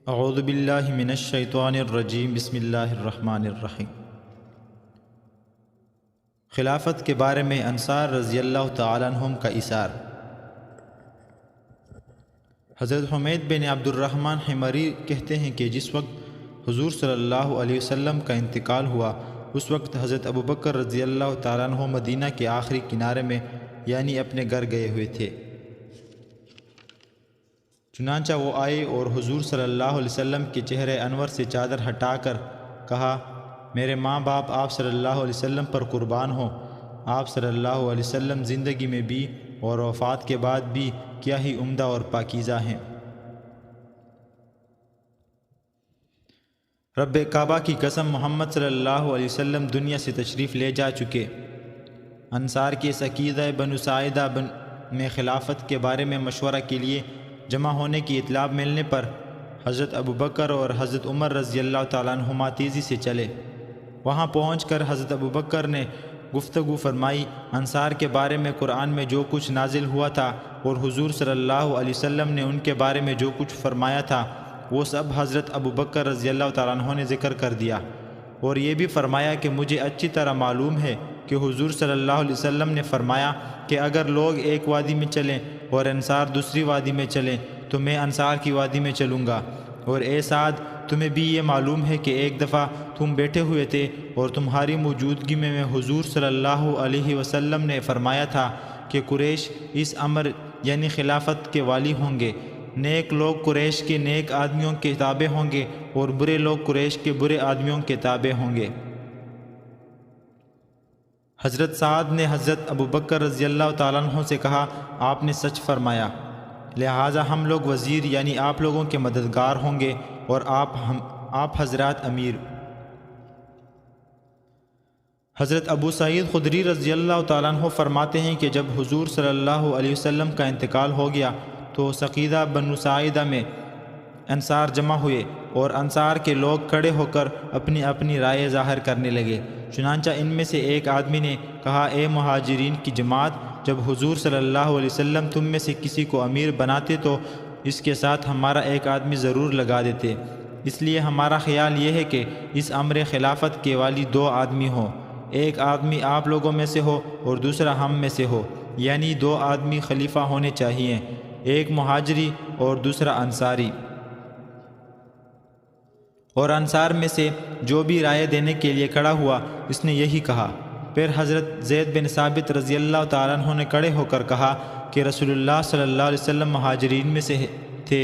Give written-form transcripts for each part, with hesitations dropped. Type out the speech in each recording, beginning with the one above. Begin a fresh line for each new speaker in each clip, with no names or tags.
اعوذ باللہ من الشیطان الرجیم بسم اللہ الرحمن الرحیم۔ خلافت کے بارے میں انصار رضی اللہ تعالیٰ عنہم کا اثار۔ حضرت حمید بن عبد الرحمن حمری کہتے ہیں کہ جس وقت حضور صلی اللہ علیہ وسلم کا انتقال ہوا اس وقت حضرت ابوبکر رضی اللہ تعالیٰ عنہ مدینہ کے آخری کنارے میں یعنی اپنے گھر گئے ہوئے تھے۔ چنانچہ وہ آئے اور حضور صلی اللہ علیہ وسلم کے چہرے انور سے چادر ہٹا کر کہا، میرے ماں باپ آپ صلی اللہ علیہ وسلم پر قربان ہوں۔ آپ صلی اللہ علیہ وسلم زندگی میں بھی اور وفات کے بعد بھی کیا ہی عمدہ اور پاکیزہ ہیں۔ رب کعبہ کی قسم، محمد صلی اللہ علیہ وسلم دنیا سے تشریف لے جا چکے۔ انصار کے عقیدہ بنو ساعدہ میں خلافت کے بارے میں مشورہ کے لیے جمع ہونے کی اطلاع ملنے پر حضرت ابوبکر اور حضرت عمر رضی اللہ تعالیٰ عنہما تیزی سے چلے۔ وہاں پہنچ کر حضرت ابوبکر نے گفتگو فرمائی۔ انصار کے بارے میں قرآن میں جو کچھ نازل ہوا تھا اور حضور صلی اللہ علیہ وسلم نے ان کے بارے میں جو کچھ فرمایا تھا وہ سب حضرت ابوبکر رضی اللہ تعالیٰ عنہ نے ذکر کر دیا، اور یہ بھی فرمایا کہ مجھے اچھی طرح معلوم ہے کہ حضور صلی اللہ علیہ وسلم نے فرمایا کہ اگر لوگ ایک وادی میں چلیں اور انصار دوسری وادی میں چلیں تو میں انصار کی وادی میں چلوں گا۔ اور اے سعد، تمہیں بھی یہ معلوم ہے کہ ایک دفعہ تم بیٹھے ہوئے تھے اور تمہاری موجودگی میں حضور صلی اللہ علیہ وسلم نے فرمایا تھا کہ قریش اس امر یعنی خلافت کے والی ہوں گے۔ نیک لوگ قریش کے نیک آدمیوں کے تابع ہوں گے اور برے لوگ قریش کے برے آدمیوں کے تابع ہوں گے۔ حضرت سعد نے حضرت ابوبکر رضی اللہ تعالیٰ عنہ سے کہا، آپ نے سچ فرمایا، لہٰذا ہم لوگ وزیر یعنی آپ لوگوں کے مددگار ہوں گے اور آپ حضرات امیر۔ حضرت ابو سعید خدری رضی اللہ تعالیٰ عنہ فرماتے ہیں کہ جب حضور صلی اللہ علیہ وسلم کا انتقال ہو گیا تو سقیدہ بنو ساعدہ میں انصار جمع ہوئے اور انصار کے لوگ کھڑے ہو کر اپنی اپنی رائے ظاہر کرنے لگے۔ چنانچہ ان میں سے ایک آدمی نے کہا، اے مہاجرین کی جماعت، جب حضور صلی اللہ علیہ وسلم تم میں سے کسی کو امیر بناتے تو اس کے ساتھ ہمارا ایک آدمی ضرور لگا دیتے۔ اس لیے ہمارا خیال یہ ہے کہ اس امر خلافت کے والی دو آدمی ہوں، ایک آدمی آپ لوگوں میں سے ہو اور دوسرا ہم میں سے ہو، یعنی دو آدمی خلیفہ ہونے چاہیے، ایک مہاجری اور دوسرا انصاری۔ اور انصار میں سے جو بھی رائے دینے کے لیے کھڑا ہوا اس نے یہی کہا۔ پھر حضرت زید بن ثابت رضی اللہ تعالیٰ عنہ نے کھڑے ہو کر کہا کہ رسول اللہ صلی اللہ علیہ وسلم مہاجرین میں سے تھے،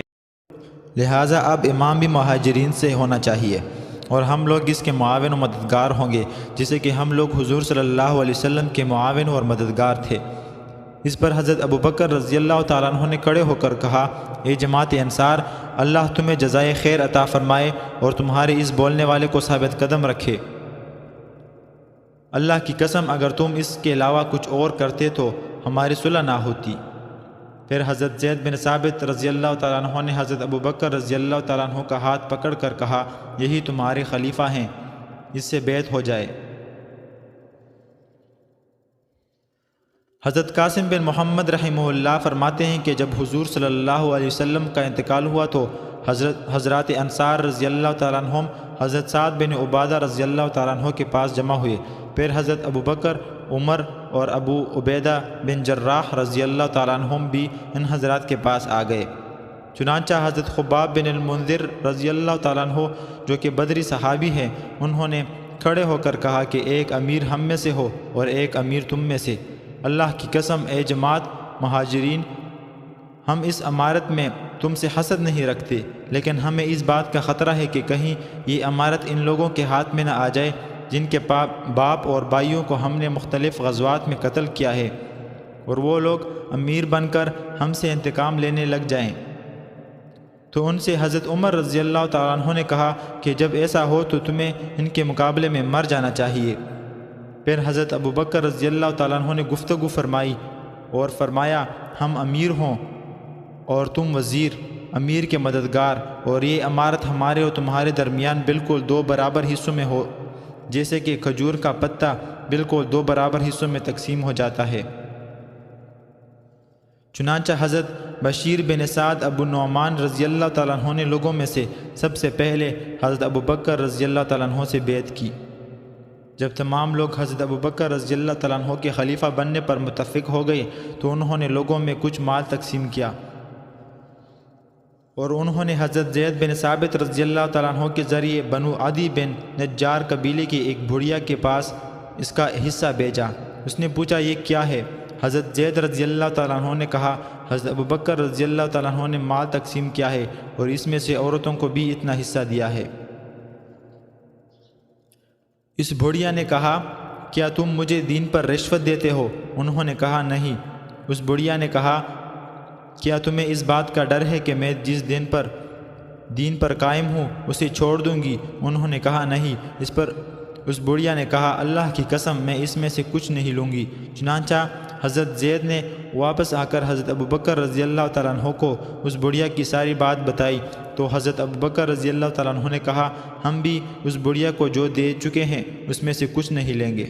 لہٰذا اب امام بھی مہاجرین سے ہونا چاہیے اور ہم لوگ اس کے معاون و مددگار ہوں گے، جیسے کہ ہم لوگ حضور صلی اللہ علیہ وسلم کے معاون اور مددگار تھے۔ اس پر حضرت ابوبکر رضی اللہ تعالیٰ عنہ نے کھڑے ہو کر کہا، اے جماعت انصار، اللہ تمہیں جزائے خیر عطا فرمائے اور تمہارے اس بولنے والے کو ثابت قدم رکھے۔ اللہ کی قسم اگر تم اس کے علاوہ کچھ اور کرتے تو ہماری صلح نہ ہوتی۔ پھر حضرت زید بن ثابت رضی اللہ تعالیٰ عنہ نے حضرت ابوبکر رضی اللہ تعالیٰ عنہ کا ہاتھ پکڑ کر کہا، یہی تمہارے خلیفہ ہیں، اس سے بیعت ہو جائے۔ حضرت قاسم بن محمد رحمہ اللہ فرماتے ہیں کہ جب حضور صلی اللہ علیہ وسلم کا انتقال ہوا تو حضرات انصار رضی اللہ تعالیٰ عنہم حضرت سعد بن عبادہ رضی اللہ تعالیٰ عنہ کے پاس جمع ہوئے۔ پھر حضرت ابوبکر، عمر اور ابو عبیدہ بن جراح رضی اللہ تعالیٰ عنہم بھی ان حضرات کے پاس آ گئے۔ چنانچہ حضرت خباب بن المنذر رضی اللہ تعالیٰ عنہ جو کہ بدری صحابی ہیں، انہوں نے کھڑے ہو کر کہا کہ ایک امیر ہم میں سے ہو اور ایک امیر تم میں سے۔ اللہ کی قسم اے جماعت مہاجرین، ہم اس امارت میں تم سے حسد نہیں رکھتے، لیکن ہمیں اس بات کا خطرہ ہے کہ کہیں یہ امارت ان لوگوں کے ہاتھ میں نہ آ جائے جن کے باپ اور بھائیوں کو ہم نے مختلف غزوات میں قتل کیا ہے، اور وہ لوگ امیر بن کر ہم سے انتقام لینے لگ جائیں۔ تو ان سے حضرت عمر رضی اللہ تعالیٰ عنہ نے کہا کہ جب ایسا ہو تو تمہیں ان کے مقابلے میں مر جانا چاہیے۔ پھر حضرت ابوبکر رضی اللہ تعالیٰ عنہ نے گفتگو فرمائی اور فرمایا، ہم امیر ہوں اور تم وزیر، امیر کے مددگار، اور یہ امارت ہمارے اور تمہارے درمیان بالکل دو برابر حصوں میں ہو، جیسے کہ کھجور کا پتا بالکل دو برابر حصوں میں تقسیم ہو جاتا ہے۔ چنانچہ حضرت بشیر بن سعد ابو نعمان رضی اللہ تعالیٰ عنہ نے لوگوں میں سے سب سے پہلے حضرت ابو بکر رضی اللہ تعالیٰ عنہ سے بیعت کی۔ جب تمام لوگ حضرت ابو بکر رضی اللہ تعالیٰ عنہ کے خلیفہ بننے پر متفق ہو گئے تو انہوں نے لوگوں میں کچھ مال تقسیم کیا، اور انہوں نے حضرت زید بن ثابت رضی اللہ تعالیٰ عنہ کے ذریعے بنو عدی بن نجار قبیلے کی ایک بھڑیا کے پاس اس کا حصہ بھیجا۔ اس نے پوچھا یہ کیا ہے؟ حضرت زید رضی اللہ تعالیٰ عنہ نے کہا حضرت ابو بکر رضی اللہ تعالیٰ عنہ نے مال تقسیم کیا ہے اور اس میں سے عورتوں کو بھی اتنا حصہ دیا ہے۔ اس بھڑیا نے کہا کیا تم مجھے دین پر رشوت دیتے ہو؟ انہوں نے کہا نہیں۔ اس بھڑیا نے کہا کیا تمہیں اس بات کا ڈر ہے کہ میں جس دین پر قائم ہوں اسے چھوڑ دوں گی؟ انہوں نے کہا نہیں۔ اس بڑھیا نے کہا اللہ کی قسم میں اس میں سے کچھ نہیں لوں گی۔ چنانچہ حضرت زید نے واپس آ کر حضرت ابو بکر رضی اللہ تعالیٰ عنہ کو اس بڑھیا کی ساری بات بتائی تو حضرت ابو بکر رضی اللہ تعالیٰ عنہ نے کہا ہم بھی اس بڑھیا کو جو دے چکے ہیں اس میں سے کچھ نہیں لیں گے۔